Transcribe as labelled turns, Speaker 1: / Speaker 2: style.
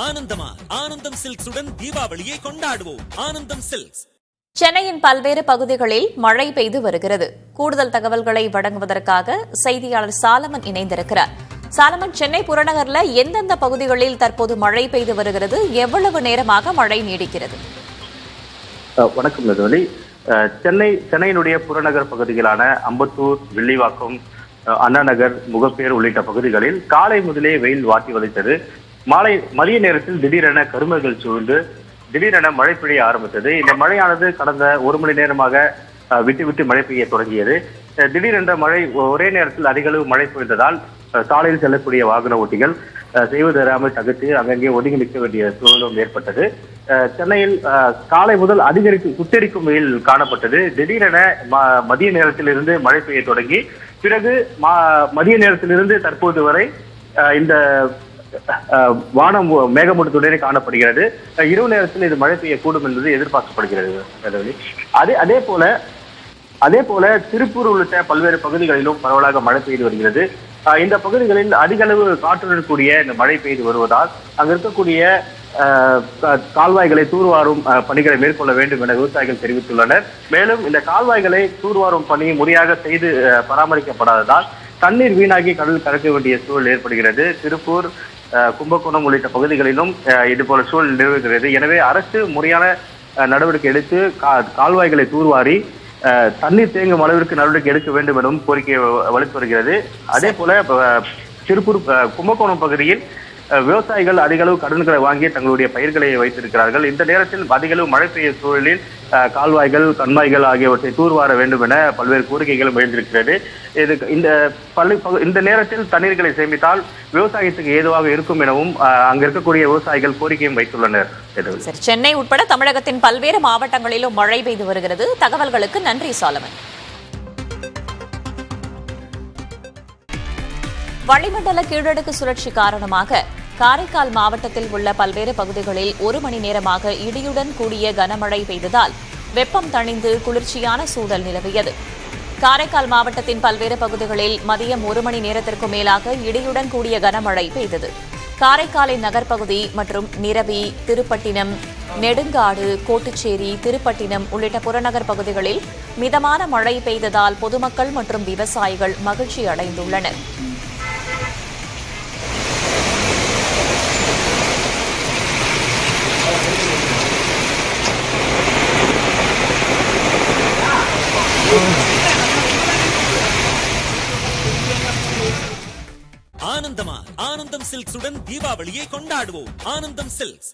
Speaker 1: ஆனந்தமா ஆனந்தம் சில்க்ஸுடன் தீபாவளியை கொண்டாடுவோம். ஆனந்தம் சில்க்ஸ்.
Speaker 2: சென்னையின் பல்வேறு பகுதிகளில் மழை பெய்து வருகிறது. கூடுதல் தகவல்களை வழங்குவதற்காக செய்தியாளர் சாலமன் இணைந்திருக்கிறார். சாலமன், சென்னை புறநகர்ல எந்தெந்த பகுதிகளில் தற்போது மழை பெய்து வருகிறது? எவ்வளவு நேரமாக மழை நீடிக்கிறது?
Speaker 3: வணக்கம் நெடுவலி. சென்னையினுடைய புறநகர் பகுதிகளான அம்பத்தூர், வில்லிவாக்கம், அண்ணா நகர், முகப்பேர் உள்ளிட்ட பகுதிகளில் காலை முதலே வெயில் வாட்டி வதைத்தது. மதிய நேரத்தில் திடீரென கருமைகள் சூழ்ந்து திடீரென மழை பெய்ய ஆரம்பித்தது. இந்த மழையானது கடந்த ஒரு மணி நேரமாக விட்டு விட்டு மழை பெய்ய தொடங்கியது. திடீரென்ற மழை ஒரே நேரத்தில் அதிக அளவு மழை பெய்ததால் சாலையில் செல்லக்கூடிய வாகன ஓட்டிகள் செய்வதறாமல் தகுத்து அங்கங்கே ஒதுங்கி நிற்க வேண்டிய சூழலும் ஏற்பட்டது. சென்னையில் காலை முதல் சுட்டெரிக்கும் வெயில் காணப்பட்டது. திடீரென மதிய நேரத்திலிருந்து மழை பெய்ய தொடங்கி பிறகு மதிய நேரத்திலிருந்து தற்போது வரை இந்த வானம் மேகமூட்டத்துடனே காணப்படுகிறது. இரவு நேரத்தில் இது மழை பெய்யக்கூடும் என்பது எதிர்பார்க்கப்படுகிறது. அதே போல திருப்பூர் உள்ளிட்ட பல்வேறு பகுதிகளிலும் பரவலாக மழை பெய்து வருகிறது. இந்த பகுதிகளில் அதிக அளவு காற்றுடன் கூடிய இந்த மழை பெய்து வருவதால் அங்கு இருக்கக்கூடிய கால்வாய்களை தூர்வாரும் பணிகளை மேற்கொள்ள வேண்டும் என விவசாயிகள் தெரிவித்துள்ளனர். மேலும் இந்த கால்வாய்களை தூர்வாரும் பணி முறையாக செய்து பராமரிக்கப்படாததால் தண்ணீர் வீணாகி கடல் கலக்க வேண்டிய சூழல் ஏற்படுகிறது. திருப்பூர், கும்பகோணம் உள்ளிட்ட பகுதிகளிலும் இதுபோல சூழல் நிலவுகிறது. எனவே அரசு முறையான நடவடிக்கை எடுத்து கால்வாய்களை தூர்வாரி தண்ணீர் தேங்கும் அளவிற்கு நடவடிக்கை எடுக்க வேண்டும் எனவும் கோரிக்கையை வலுத்து வருகிறது. அதே போல திருப்பூர், கும்பகோணம் பகுதியில் விவசாயிகள் அதிக அளவு கடன்களை வாங்கி தங்களுடைய பயிர்களை வைத்திருக்கிறார்கள். இந்த நேரத்தில் அதிக அளவு மழை பெய்ய சூழலில் கால்வாய்கள், கண்மாய்கள் ஆகியவற்றை தூர்வார வேண்டும் என பல்வேறு கோரிக்கைகளும் எழுந்திருக்கிறது. இந்த நேரத்தில் தண்ணீர்களை சேமித்தால் விவசாயத்துக்கு ஏதுவாக இருக்கும் எனவும் அங்க இருக்கக்கூடிய விவசாயிகள் கோரிக்கையும் வைத்துள்ளனர்.
Speaker 2: சென்னை உட்பட தமிழகத்தின் பல்வேறு மாவட்டங்களிலும் மழை பெய்து வருகிறது. தகவல்களுக்கு நன்றி சாலமன். வளிமண்டல கீழடுக்கு சுழற்சி காரணமாக காரைக்கால் மாவட்டத்தில் உள்ள பல்வேறு பகுதிகளில் ஒரு மணி நேரமாக இடியுடன் கூடிய கனமழை பெய்ததால் வெப்பம் தணிந்து குளிர்ச்சியான சூழல் நிலவியது. காரைக்கால் மாவட்டத்தின் பல்வேறு பகுதிகளில் மதியம் ஒரு மணி நேரத்திற்கும் மேலாக இடியுடன் கூடிய கனமழை பெய்தது. காரைக்காலின் நகர்ப்பகுதி மற்றும் நிரவி, திருப்பட்டினம், நெடுங்காடு, கோட்டுச்சேரி, திருப்பட்டினம் உள்ளிட்ட புறநகர் பகுதிகளில் மிதமான மழை பெய்ததால் பொதுமக்கள் மற்றும் விவசாயிகள் மகிழ்ச்சி அடைந்துள்ளனர்.
Speaker 1: ஆனந்தமா ஆனந்தம் சில்க்ஸுடன் தீபாவளியை கொண்டாடுவோம். ஆனந்தம் சில்க்ஸ்.